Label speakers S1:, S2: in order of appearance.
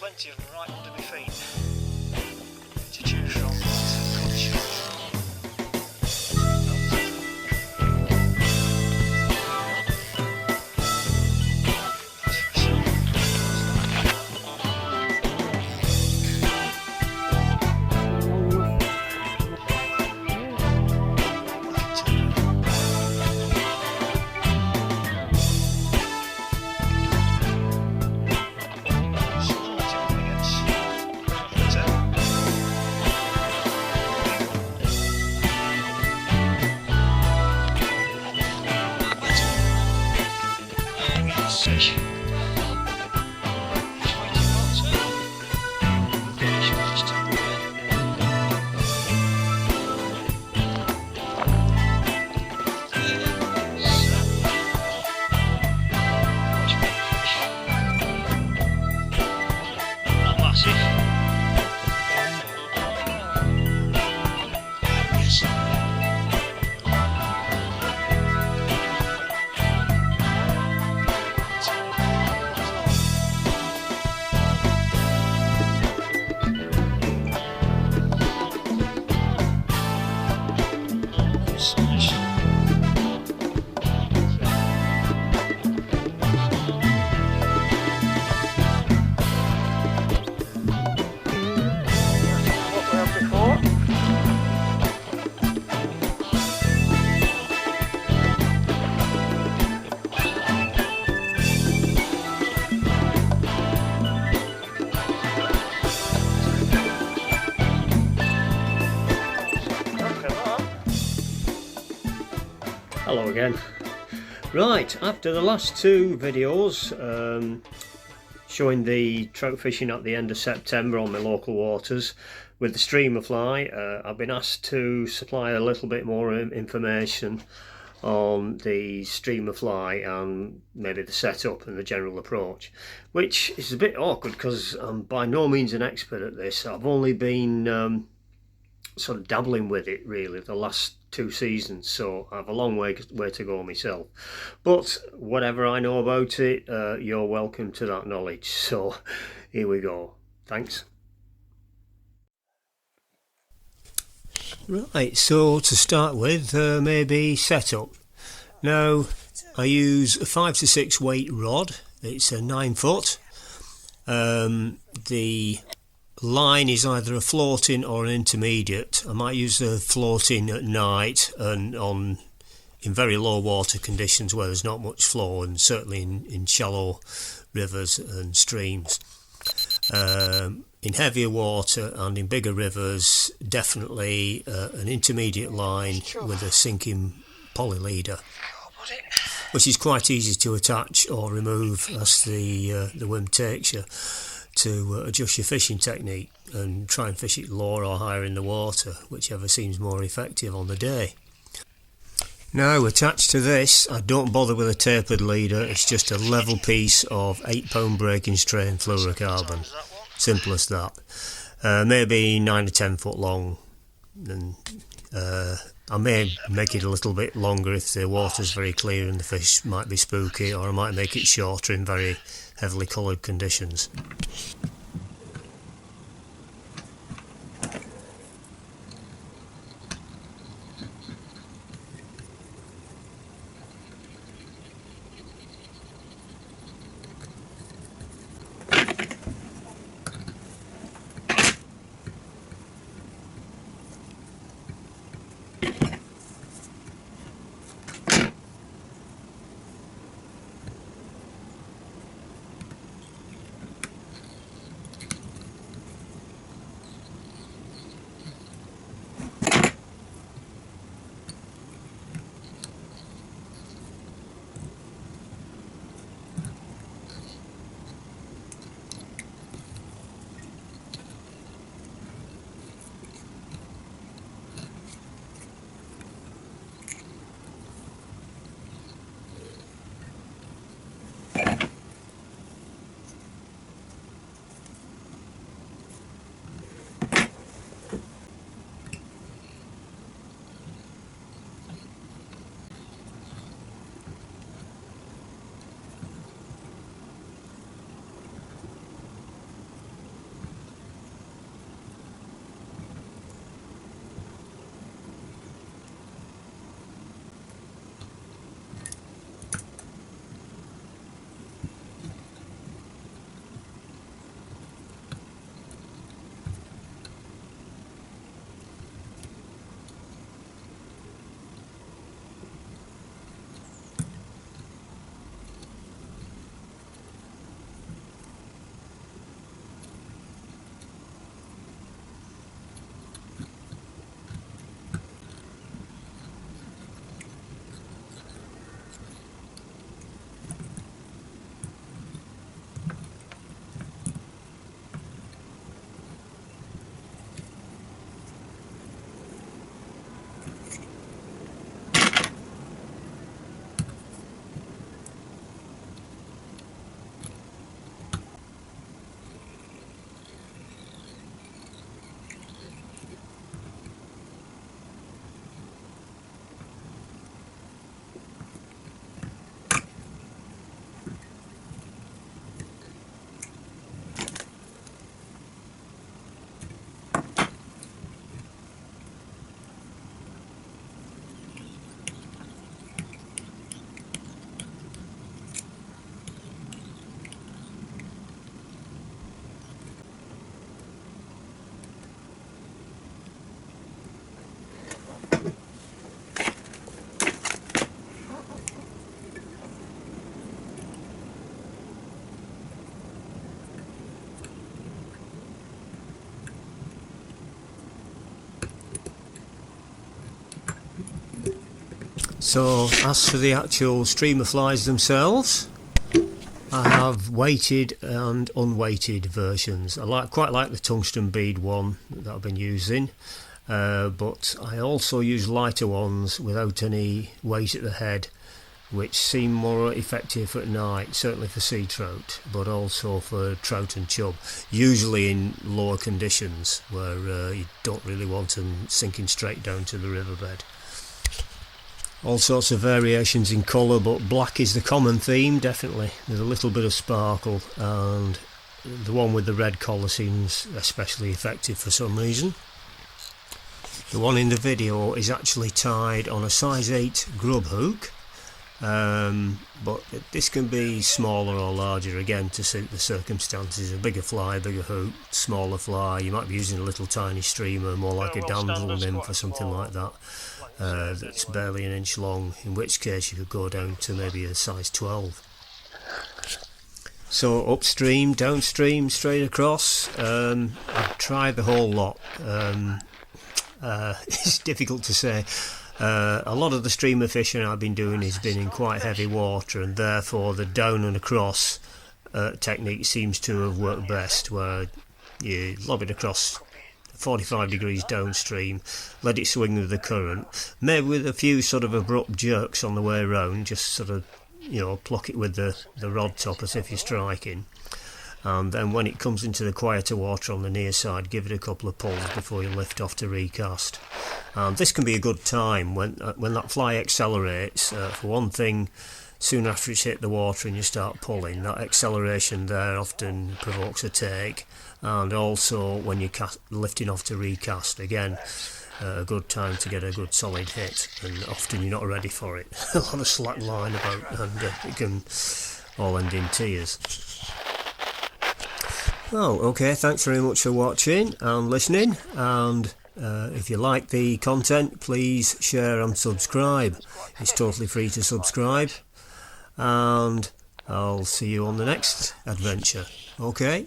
S1: plenty of them right under my feet to choose from. That's a good choice. Fish. Hello again. Right, after the last two videos showing the trout fishing at the end of September on my local waters with the streamer fly, I've been asked to supply a little bit more information on the streamer fly and maybe the setup and the general approach, which is a bit awkward because I'm by no means an expert at this. I've only been sort of dabbling with it really the last 2 seasons, so I have a long way to go myself, but whatever I know about it, you're welcome to that knowledge. So here we go. Thanks. Right, so to start with, maybe setup. Now I use a 5 to 6 weight rod. It's a 9 foot. The line is either a floating or an intermediate. I might use a floating at night and in very low water conditions where there's not much flow, and certainly in shallow rivers and streams. In heavier water and in bigger rivers, definitely an intermediate line with a sinking poly leader, which is quite easy to attach or remove as the wind takes you, to adjust your fishing technique and try and fish it lower or higher in the water, whichever seems more effective on the day. Now attached to this, I don't bother with a tapered leader, it's just a level piece of 8-pound breaking strain fluorocarbon. Simple as that. Maybe 9 or 10 foot long, and I may make it a little bit longer if the water's very clear and the fish might be spooky, or I might make it shorter in very heavily coloured conditions. So as for the actual streamer flies themselves, I have weighted and unweighted versions. I quite like the tungsten bead one that I've been using, but I also use lighter ones without any weight at the head, which seem more effective at night, certainly for sea trout, but also for trout and chub, usually in lower conditions where you don't really want them sinking straight down to the riverbed. All sorts of variations in colour, but black is the common theme, definitely. There's a little bit of sparkle, and the one with the red collar seems especially effective for some reason. The one in the video is actually tied on a size 8 grub hook, but this can be smaller or larger, again, to suit the circumstances. A bigger fly, bigger hook, smaller fly. You might be using a little tiny streamer, more like a damsel nymph or something like that. That's barely an inch long, in which case you could go down to maybe a size 12. So upstream, downstream, straight across, I've tried the whole lot. It's difficult to say. A lot of the streamer fishing I've been doing has been in quite heavy water, and therefore the down and across technique seems to have worked best, where you lob it across 45 degrees downstream, let it swing with the current, maybe with a few sort of abrupt jerks on the way round, just sort of, pluck it with the rod top as if you're striking, and then when it comes into the quieter water on the near side, give it a couple of pulls before you lift off to recast. And this can be a good time when that fly accelerates. For one thing, soon after it's hit the water and you start pulling, that acceleration there often provokes a take, and also when you're lifting off to recast, again, a good time to get a good solid hit, and often you're not ready for it. A lot of slack line about, and it can all end in tears. Well, okay, thanks very much for watching and listening, and if you like the content, please share and subscribe. It's totally free to subscribe, and I'll see you on the next adventure. Okay.